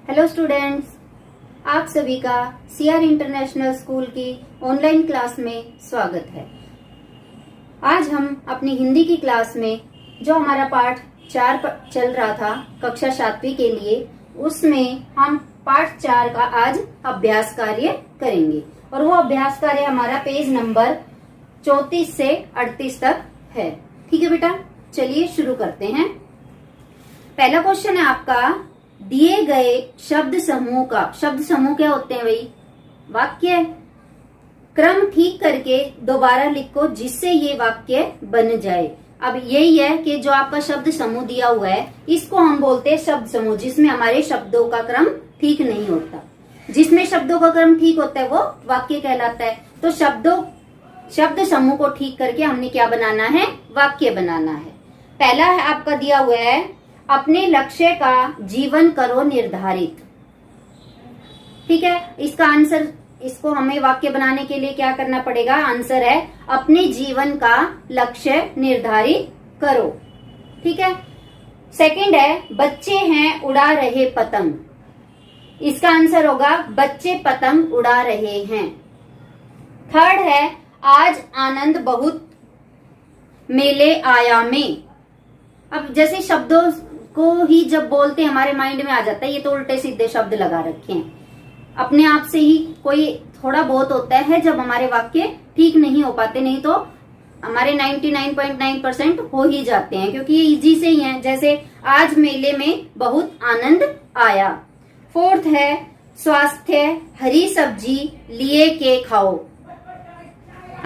Hello students, आप सभी का सीआर इंटरनेशनल स्कूल की ऑनलाइन क्लास में स्वागत है। आज हम अपनी हिंदी की क्लास में जो हमारा पाठ 4 चल रहा था कक्षा 7वीं के लिए, उसमें हम पाठ 4 का आज अभ्यास कार्य करेंगे और वो अभ्यास कार्य हमारा पेज नंबर 34 से 38 तक है। ठीक है बेटा, चलिए शुरू करते हैं। पहला क्वेश्चन है आपका, दिए गए शब्द समूह का, शब्द समूह क्या होते हैं भाई? वाक्य। क्रम ठीक करके दोबारा लिखो जिससे ये वाक्य बन जाए। अब यही है कि जो आपका शब्द समूह दिया हुआ है इसको हम बोलते हैं शब्द समूह, जिसमें हमारे शब्दों का क्रम ठीक नहीं होता। जिसमें शब्दों का क्रम ठीक होता है वो वाक्य कहलाता है। तो शब्द समूह को ठीक करके हमने क्या बनाना है? वाक्य बनाना है। पहला है आपका दिया हुआ है, अपने लक्ष्य का जीवन करो निर्धारित। ठीक है, इसका आंसर, इसको हमें वाक्य बनाने के लिए क्या करना पड़ेगा? आंसर है अपने जीवन का लक्ष्य निर्धारित करो। ठीक है। सेकंड है, बच्चे हैं उड़ा रहे पतंग। इसका आंसर होगा बच्चे पतंग उड़ा रहे हैं। थर्ड है, आज आनंद बहुत मेले आया में। अब जैसे शब्दों को ही जब बोलते हमारे माइंड में आ जाता है, ये तो उल्टे सीधे शब्द लगा रखे हैं। अपने आप से ही कोई थोड़ा बहुत होता है जब हमारे वाक्य ठीक नहीं हो पाते, नहीं तो हमारे 99.9% हो ही जाते हैं, क्योंकि ये इजी से ही है। जैसे आज मेले में बहुत आनंद आया। फोर्थ है, स्वास्थ्य हरी सब्जी लिए के खाओ।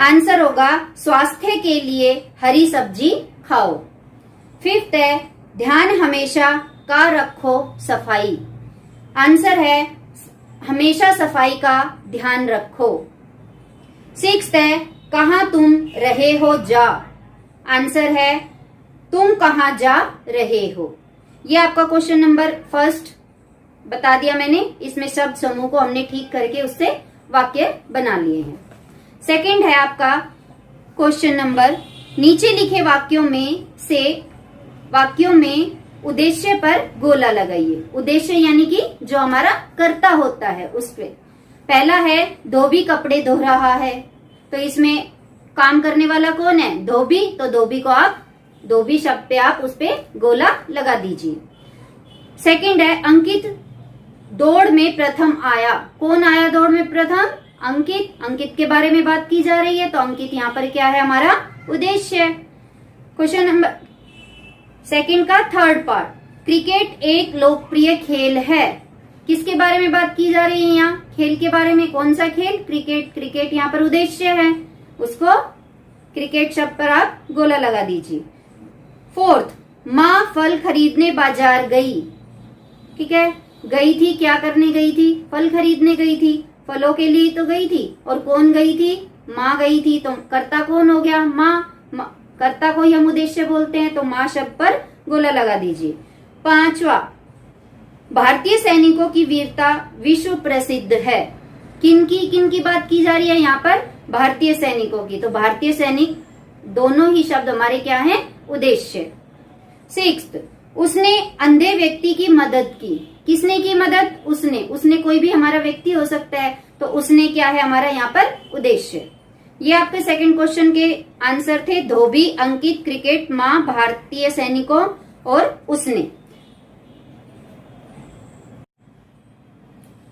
आंसर होगा स्वास्थ्य के लिए हरी सब्जी खाओ। फिफ्थ है, ध्यान हमेशा का रखो सफाई। आंसर है हमेशा सफाई का ध्यान रखो। सिक्स्थ है, कहाँ तुम रहे हो जा। आंसर है तुम कहाँ जा रहे हो। ये आपका क्वेश्चन नंबर फर्स्ट बता दिया मैंने। इसमें शब्द समूह को हमने ठीक करके उससे वाक्य बना लिए हैं। सेकंड है आपका क्वेश्चन नंबर, नीचे लिखे वाक्यों में उद्देश्य पर गोला लगाइए। उद्देश्य यानी कि जो हमारा कर्ता होता है उस पे। पहला है, धोबी कपड़े धो रहा है। तो इसमें काम करने वाला कौन है? धोबी। तो धोबी को आप धोबी शब्द पे आप उस पे गोला लगा दीजिए। सेकंड है, अंकित दौड़ में प्रथम आया। कौन आया दौड़ में प्रथम? अंकित। अंकित के बारे में बात की जा रही है, तो अंकित यहाँ पर क्या है? हमारा उद्देश्य। क्वेश्चन नंबर सेकंड का थर्ड पार्ट, क्रिकेट एक लोकप्रिय खेल है। किसके बारे में बात की जा रही है यहाँ? खेल के बारे में। कौन सा खेल? क्रिकेट। क्रिकेट यहाँ पर उद्देश्य है, उसको क्रिकेट शब्द पर आप गोला लगा दीजिए। फोर्थ, माँ फल खरीदने बाजार गई। ठीक है, गई थी, क्या करने गई थी? फल खरीदने गई थी। फलों के लिए तो गई थी। और कौन गई थी? माँ गई थी। तो कर्ता कौन हो गया? माँ। कर्ता को ही हम उद्देश्य बोलते हैं, तो माँ शब्द पर गोला लगा दीजिए। पांचवा, भारतीय सैनिकों की वीरता विश्व प्रसिद्ध है। किनकी बात की जा रही है यहाँ पर? भारतीय सैनिकों की। तो भारतीय सैनिक दोनों ही शब्द हमारे क्या हैं? उद्देश्य। सिक्स्थ, उसने अंधे व्यक्ति की मदद की। किसने की मदद? उसने कोई भी हमारा व्यक्ति हो सकता है, तो उसने क्या है हमारा यहाँ पर? उद्देश्य। ये आपके सेकंड क्वेश्चन के आंसर थे। धोबी, अंकित, क्रिकेट, माँ, भारतीय सैनिकों और उसने।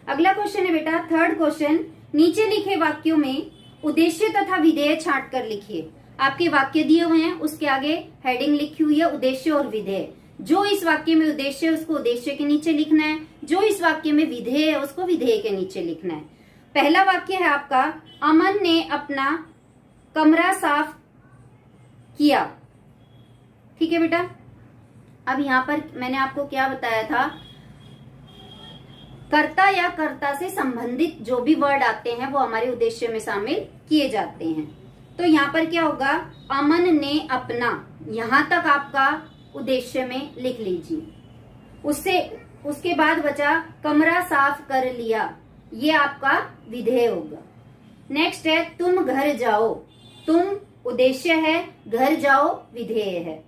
अगला क्वेश्चन है बेटा थर्ड क्वेश्चन, नीचे लिखे वाक्यों में उद्देश्य तथा विधेय छांट कर लिखिए। आपके वाक्य दिए हुए हैं, उसके आगे हेडिंग लिखी हुई है उद्देश्य और विधेय। जो इस वाक्य में उद्देश्य है उसको उद्देश्य के नीचे लिखना है, जो इस वाक्य में विधेय है उसको विधेय के नीचे लिखना है। पहला वाक्य है आपका, अमन ने अपना कमरा साफ किया। ठीक है बेटा, अब यहाँ पर मैंने आपको क्या बताया था? कर्ता या कर्ता से संबंधित जो भी वर्ड आते हैं वो हमारे उद्देश्य में शामिल किए जाते हैं। तो यहाँ पर क्या होगा? अमन ने अपना, यहां तक आपका उद्देश्य में लिख लीजिए। उसके बाद बचा कमरा साफ कर लिया, ये आपका विधेय होगा। नेक्स्ट है, तुम घर जाओ। तुम उद्देश्य है, घर जाओ विधेय है।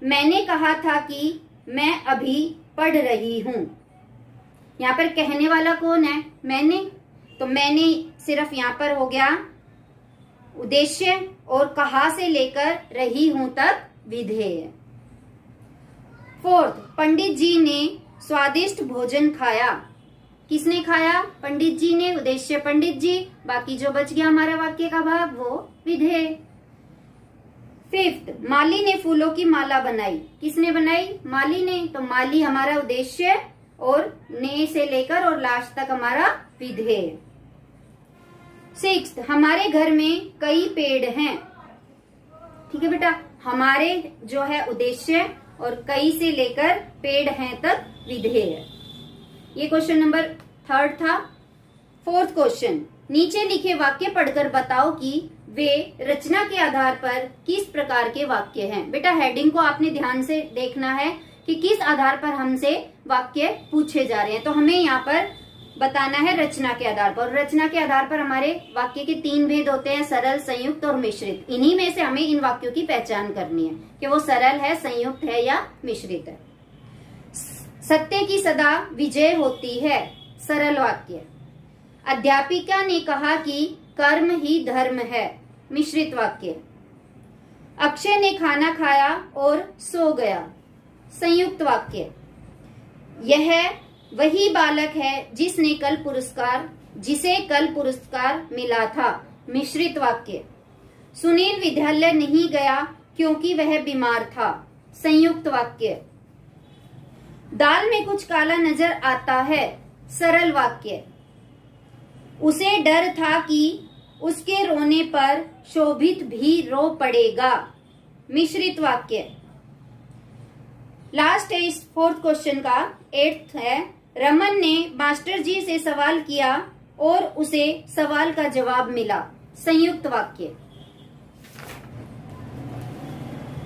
मैंने कहा था कि मैं अभी पढ़ रही हूँ। यहाँ पर कहने वाला कौन है? मैंने। तो मैंने सिर्फ यहाँ पर हो गया उद्देश्य और कहा से लेकर रही हूं तक विधेय। फोर्थ, पंडित जी ने स्वादिष्ट भोजन खाया। किसने खाया? पंडित जी ने, उद्देश्य पंडित जी, बाकी जो बच गया हमारा वाक्य का भाग वो विधेय। फिफ्थ, माली ने फूलों की माला बनाई। किसने बनाई? माली ने। तो माली हमारा उद्देश्य और ने से लेकर और लास्ट तक हमारा विधेय। सिक्स्थ, हमारे घर में कई पेड़ हैं। ठीक है बेटा, हमारे जो है उद्देश्य और कई से लेकर पेड़ हैं तक विधेय। ये क्वेश्चन नंबर 3 था। फोर्थ क्वेश्चन, नीचे लिखे वाक्य पढ़कर बताओ कि वे रचना के आधार पर किस प्रकार के वाक्य हैं। बेटा हेडिंग को आपने ध्यान से देखना है कि किस आधार पर हमसे वाक्य पूछे जा रहे हैं। तो हमें यहाँ पर बताना है रचना के आधार पर। रचना के आधार पर हमारे वाक्य के 3 भेद होते हैं, सरल, संयुक्त और मिश्रित। इन्हीं में से हमें इन वाक्यों की पहचान करनी है कि वो सरल है, संयुक्त है या मिश्रित है। सत्य की सदा विजय होती है, सरल वाक्य। अध्यापिका ने कहा कि कर्म ही धर्म है, मिश्रित वाक्य। अक्षय ने खाना खाया और सो गया, संयुक्त वाक्य। यह वही बालक है जिसे कल पुरस्कार मिला था, मिश्रित वाक्य। सुनील विद्यालय नहीं गया क्योंकि वह बीमार था, संयुक्त वाक्य। दाल में कुछ काला नजर आता है, सरल वाक्य। उसे डर था कि उसके रोने पर शोभित भी रो पड़ेगा, मिश्रित वाक्य। लास्ट है इस फोर्थ क्वेश्चन का, 8th है। रमन ने मास्टर जी से सवाल किया और उसे सवाल का जवाब मिला, संयुक्त वाक्य।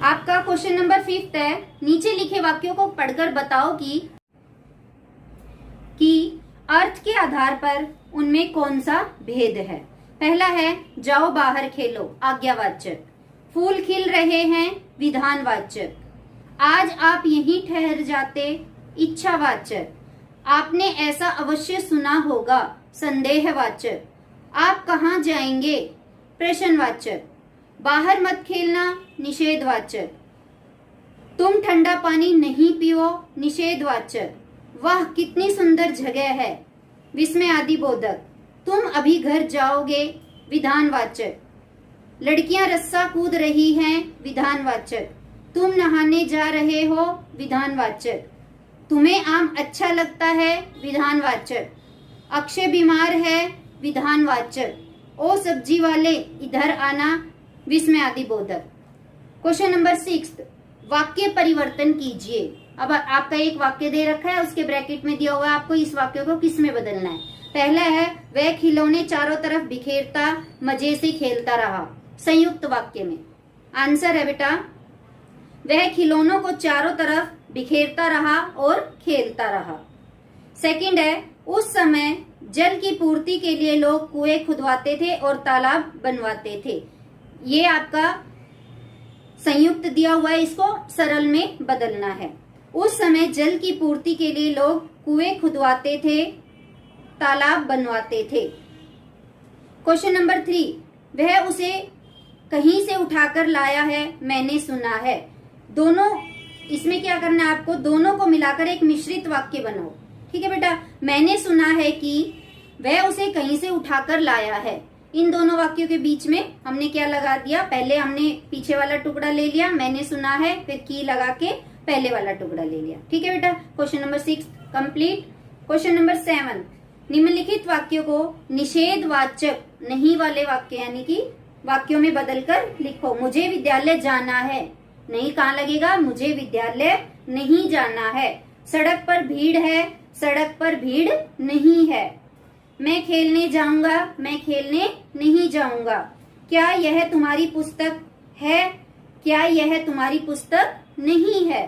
आपका क्वेश्चन नंबर 5 है। नीचे लिखे वाक्यों को पढ़कर बताओ कि अर्थ के आधार पर उनमें कौन सा भेद है। पहला है जाओ बाहर खेलो, आज्ञावाचक। फूल खिल रहे हैं, विधानवाचक। आज आप यहीं ठहर जाते, इच्छावाचक। आपने ऐसा अवश्य सुना होगा, संदेहवाचक। आप कहाँ जाएंगे, प्रश्नवाचक। बाहर मत खेलना, निषेधवाचक। तुम ठंडा पानी नहीं पियो, निषेधवाचक। वाह कितनी सुंदर जगह है, विस्मयादिबोधक। तुम अभी घर जाओगे, विधानवाचक। लड़कियां रस्सा कूद रही हैं, विधानवाचक। तुम नहाने जा रहे हो, विधानवाचक। तुम्हें आम अच्छा लगता है, विधानवाचक। अक्षय बीमार है, विधानवाचक। ओ सब्जी वाले इधर आना, विस्मयादिबोधक। क्वेश्चन नंबर 6, वाक्य परिवर्तन कीजिए। अब आपका एक वाक्य दे रखा है, उसके ब्रैकेट में दिया हुआ है आपको इस वाक्य को किस में बदलना है। पहला है वह खिलौने चारों तरफ बिखेरता मजे से खेलता रहा, संयुक्त वाक्य में। आंसर है बेटा वह खिलौनों को चारों तरफ बिखेरता रहा और खेलता रहा। सेकंड है उस समय जल की पूर्ति के लिए लोग कुएं खुदवाते थे और तालाब बनवाते थे। ये आपका संयुक्त दिया हुआ है, इसको सरल में बदलना है। उस समय जल की पूर्ति के लिए लोग कुएं खुदवाते थे, तालाब बनवाते थे। क्वेश्चन नंबर 3, वह उसे कहीं से उठाकर लाया है, मैंने सुना है। दोनों, इसमें क्या करना है आपको, दोनों को मिलाकर एक मिश्रित वाक्य बनाओ। ठीक है बेटा, मैंने सुना है कि वह उसे कहीं से उठाकर लाया है। इन दोनों वाक्यों के बीच में हमने क्या लगा दिया, पहले हमने पीछे वाला टुकड़ा ले लिया, मैंने सुना है, फिर की लगा के पहले वाला टुकड़ा ले लिया। ठीक है बेटा, question number 6 complete. Question number 7, निम्नलिखित वाक्यों को निषेधवाचक नहीं वाले वाक्य यानी कि वाक्यों में बदलकर लिखो। मुझे विद्यालय जाना है, नहीं कहाँ लगेगा, मुझे विद्यालय नहीं जाना है। सड़क पर भीड़ है, सड़क पर भीड़ नहीं है। मैं खेलने जाऊंगा, मैं खेलने नहीं जाऊंगा। क्या यह तुम्हारी पुस्तक है, क्या यह तुम्हारी पुस्तक नहीं है।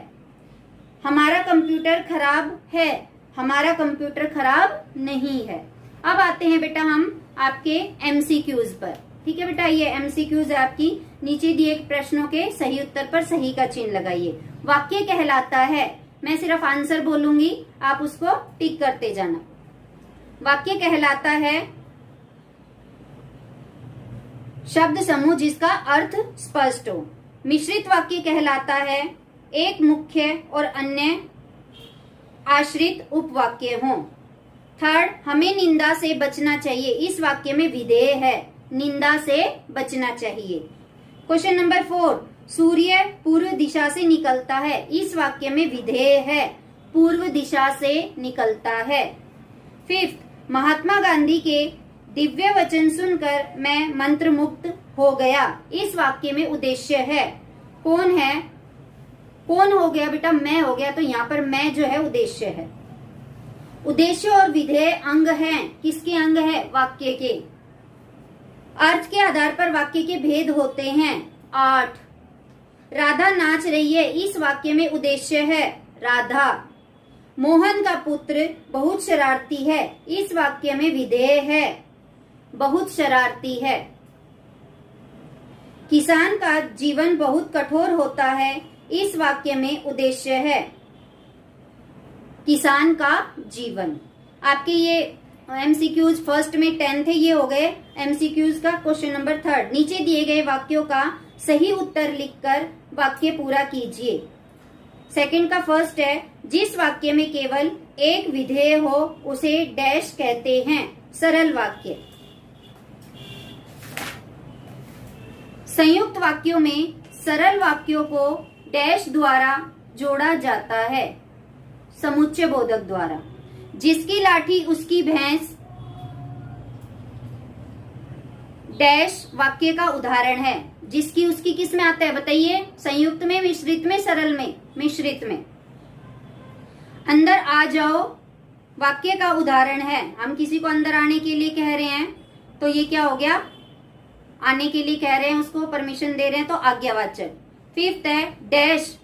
हमारा कंप्यूटर खराब है, हमारा कंप्यूटर खराब नहीं है। अब आते हैं बेटा हम आपके एमसीक्यूज पर। ठीक है बेटा, ये एमसीक्यूज है आपकी। नीचे दिए प्रश्नों के सही उत्तर पर सही का चिन्ह लगाइए। वाक्य कहलाता है, मैं सिर्फ आंसर बोलूंगी, आप उसको टिक करते जाना। वाक्य कहलाता है शब्द समूह जिसका अर्थ स्पष्ट हो। मिश्रित वाक्य कहलाता है एक मुख्य और अन्य आश्रित उपवाक्य हो। थर्ड, हमें निंदा से बचना चाहिए। इस वाक्य में विधेय है, निंदा से बचना चाहिए। क्वेश्चन नंबर 4, सूर्य पूर्व दिशा से निकलता है। इस वाक्य में विधेय है, पूर्व दिशा से निकलता है। फिफ्थ, महात्मा गांधी के दिव्य वचन सुनकर मैं मंत्रमुग्ध हो गया। इस वाक्य में उद्देश्य है। कौन है? कौन हो गया बेटा? मैं हो गया। तो यहाँ पर मैं जो है उद्देश्य है। उद्देश्य और विधेय अंग हैं। किसके अंग है? वाक्य के। अर्थ के आधार पर वाक्य के भेद होते हैं 8। राधा नाच रही है। इस वाक्य में उद्देश्य है राधा। मोहन का पुत्र बहुत शरारती है। इस वाक्य में विधेय है, बहुत शरारती है। किसान का जीवन बहुत कठोर होता है। इस वाक्य में उद्देश्य है किसान का जीवन। आपके ये एमसीक्यूज फर्स्ट में 10 थे, ये हो गए एमसीक्यूज का क्वेश्चन नंबर 3। नीचे दिए गए वाक्यों का सही उत्तर लिखकर वाक्य पूरा कीजिए। सेकंड का फर्स्ट है, जिस वाक्य में केवल एक विधेय हो उसे डैश कहते हैं। सरल वाक्य। संयुक्त वाक्यों में सरल वाक्यों को डैश द्वारा जोड़ा जाता है, समुच्चय बोधक द्वारा। जिसकी लाठी उसकी भैंस डैश वाक्य का उदाहरण है। जिसकी उसकी किस में आता है बताइए? संयुक्त में, मिश्रित में, सरल में? मिश्रित में। अंदर आ जाओ वाक्य का उदाहरण है। हम किसी को अंदर आने के लिए कह रहे हैं तो ये क्या हो गया? आने के लिए कह रहे हैं, उसको परमिशन दे रहे हैं तो आज्ञावाचक। फिफ्थ है डैश,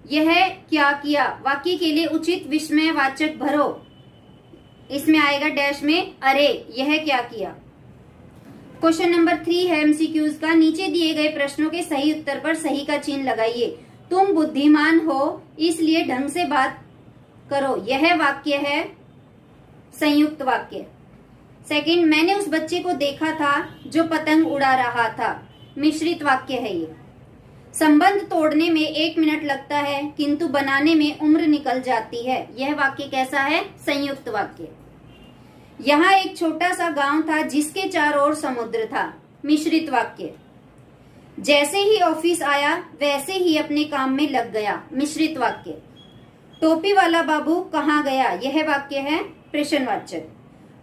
यह क्या किया। वाक्य के लिए उचित विस्मयवाचक भरो। इसमें आएगा डैश में अरे यह क्या किया। क्वेश्चन नंबर 3 है एमसीक्यूज का। नीचे दिए गए प्रश्नों के सही उत्तर पर सही का चिन्ह लगाइए। तुम बुद्धिमान हो इसलिए ढंग से बात करो। यह वाक्य है संयुक्त वाक्य। सेकंड, मैंने उस बच्चे को देखा था जो पतंग उड़ा रहा था। मिश्रित वाक्य है ये। संबंध तोड़ने में 1 मिनट लगता है किंतु बनाने में उम्र निकल जाती है। यह वाक्य कैसा है? संयुक्त वाक्य। यहाँ एक छोटा सा गांव था जिसके चारों ओर समुद्र था। मिश्रित वाक्य। जैसे ही ऑफिस आया वैसे ही अपने काम में लग गया। मिश्रित वाक्य। टोपी वाला बाबू कहाँ गया। यह वाक्य है प्रश्नवाचक।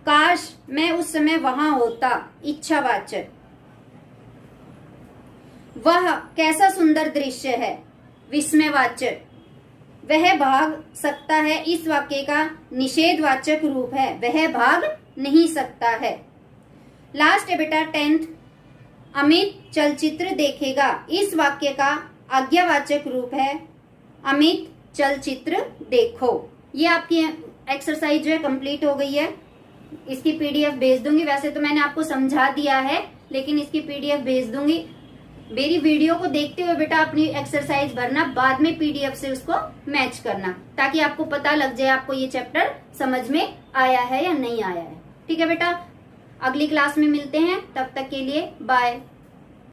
काश मैं उस समय वहां होता। इच्छावाचक। वह कैसा सुंदर दृश्य है। विस्मयवाचक। वह भाग सकता है। इस वाक्य का निषेधवाचक रूप है। वह भाग नहीं सकता है। लास्ट है बेटा 10th, अमित चलचित्र देखेगा। इस वाक्य का आज्ञावाचक रूप है अमित चलचित्र देखो। ये आपकी एक्सरसाइज जो है कंप्लीट हो गई है। इसकी पीडीएफ भेज दूंगी। वैसे तो मैंने आपको समझा दिया है लेकिन इसकी पीडीएफ भेज दूंगी। मेरी वीडियो को देखते हुए बेटा अपनी एक्सरसाइज भरना, बाद में पीडीएफ से उसको मैच करना ताकि आपको पता लग जाए आपको ये चैप्टर समझ में आया है या नहीं आया है। ठीक है बेटा, अगली क्लास में मिलते हैं। तब तक के लिए बाय।